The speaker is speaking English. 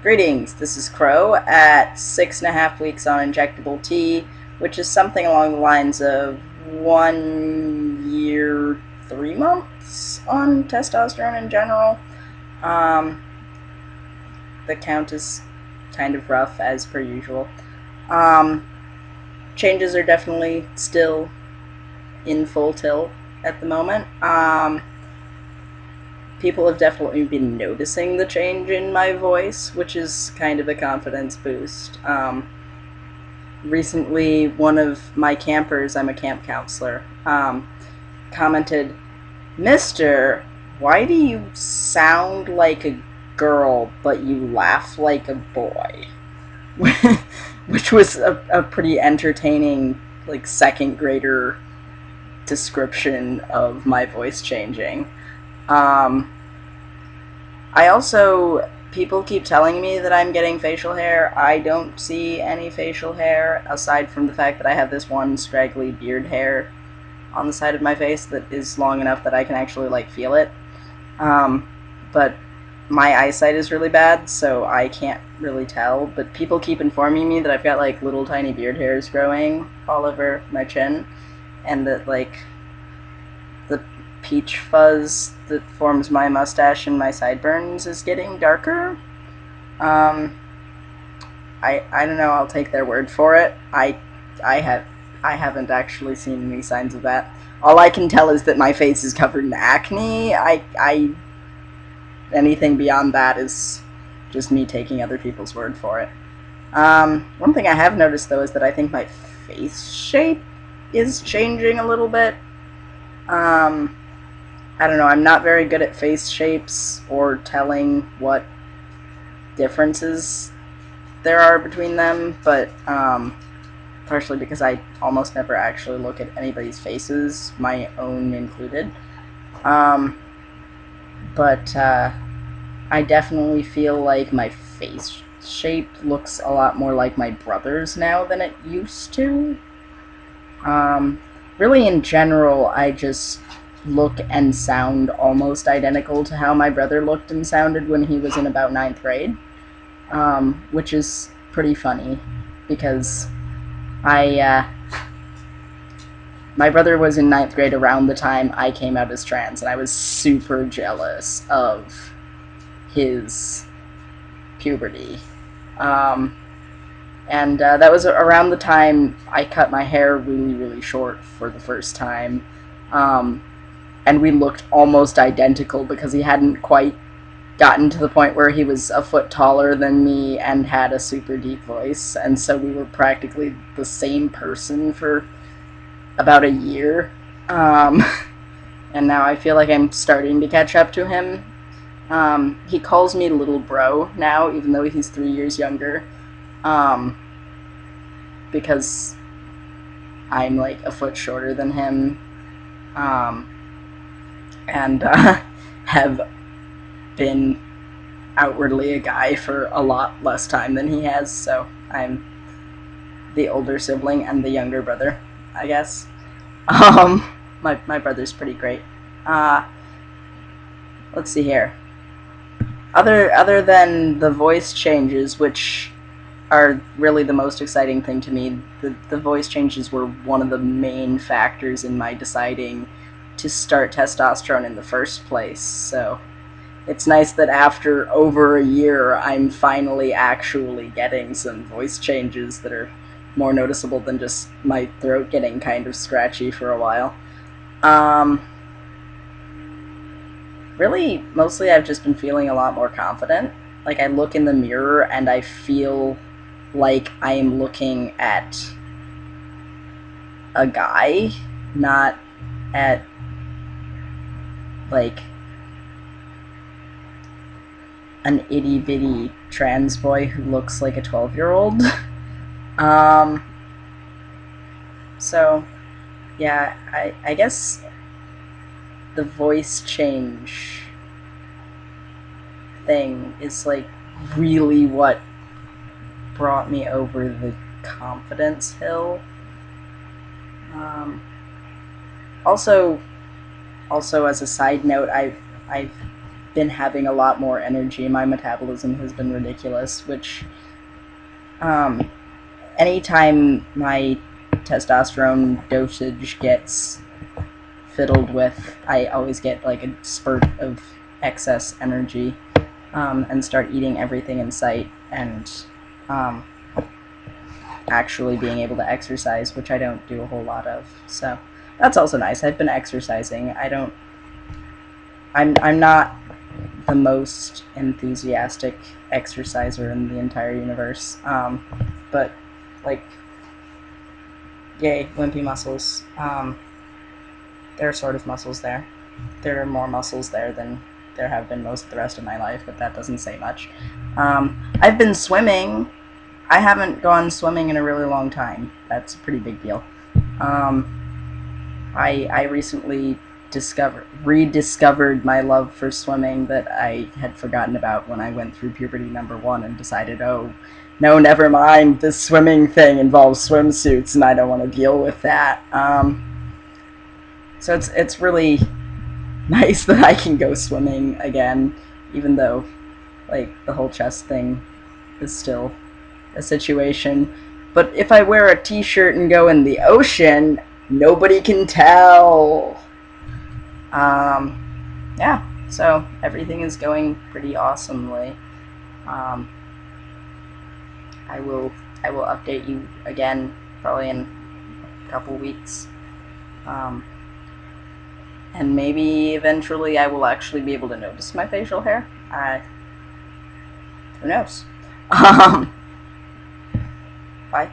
Greetings, this is Crow at 6.5 weeks on injectable T, which is something along the lines of 1 year, 3 months on testosterone in general. Um, the count is kind of rough as per usual. Um, Changes are definitely still in full tilt at the moment. People have definitely been noticing the change in my voice, which is kind of a confidence boost. Recently, one of my campers, I'm a camp counselor, commented, Mister, why do you sound like a girl, but you laugh like a boy? Which was a pretty entertaining, like, second grader description of my voice changing. Um, I also, people keep telling me that I'm getting facial hair. I don't see any facial hair aside from the fact that I have this one scraggly beard hair on the side of my face that is long enough that I can actually like feel it. Um, but my eyesight is really bad, so I can't really tell. But people keep informing me that I've got like little tiny beard hairs growing all over my chin, and that like the peach fuzz that forms my mustache and my sideburns is getting darker. Um, I don't know. I'll take their word for it. I have I haven't actually seen any signs of that. All I can tell is that my face is covered in acne. I anything beyond that is just me taking other people's word for it. One thing I have noticed though is that I think my face shape is changing a little bit. Um, I don't know. I'm not very good at face shapes or telling what differences there are between them, but partially because I almost never actually look at anybody's faces, my own included. Um, but I definitely feel like my face shape looks a lot more like my brother's now than it used to. Um, Really, in general, I just look and sound almost identical to how my brother looked and sounded when he was in about ninth grade, which is pretty funny because I my brother was in ninth grade around the time I came out as trans, and I was super jealous of his puberty. Um, and that was around the time I cut my hair really, really short for the first time. Um, and we looked almost identical because he hadn't quite gotten to the point where he was a foot taller than me and had a super deep voice, and so we were practically the same person for about a year. Um, and now I feel like I'm starting to catch up to him. He calls me little bro now, even though he's 3 years younger, um, because I'm like a foot shorter than him, um, and have been outwardly a guy for a lot less time than he has. So I'm the older sibling and the younger brother, I guess. Um, my brother's pretty great. Uh, let's see here. Other than the voice changes, which are really the most exciting thing to me, the voice changes were one of the main factors in my deciding to start testosterone in the first place. So it's nice that after over a year, I'm finally actually getting some voice changes that are more noticeable than just my throat getting kind of scratchy for a while. Um, Really, mostly I've just been feeling a lot more confident. Like, I look in the mirror and I feel like I am looking at a guy, not at, like, an itty bitty trans boy who looks like a 12-year-old. um, so, yeah, I guess the voice change thing is, like, really what brought me over the confidence hill. Um, also, as a side note, I've been having a lot more energy. My metabolism has been ridiculous, which anytime my testosterone dosage gets fiddled with, I always get like a spurt of excess energy, and start eating everything in sight, and actually being able to exercise, which I don't do a whole lot of. So that's also nice. I've been exercising. I'm not the most enthusiastic exerciser in the entire universe, but like, yay, wimpy muscles. There are sort of muscles there. There are more muscles there than there have been most of the rest of my life, but that doesn't say much. I've been swimming. I haven't gone swimming in a really long time. That's a pretty big deal. I recently rediscovered my love for swimming that I had forgotten about when I went through puberty #1 and decided, oh, no, never mind, this swimming thing involves swimsuits and I don't want to deal with that. So it's really nice that I can go swimming again, even though, like, the whole chest thing is still a situation. But if I wear a t-shirt and go in the ocean, nobody can tell. Yeah, so everything is going pretty awesomely. I will update you again probably in a couple weeks. And maybe eventually I will actually be able to notice my facial hair. Who knows? Bye.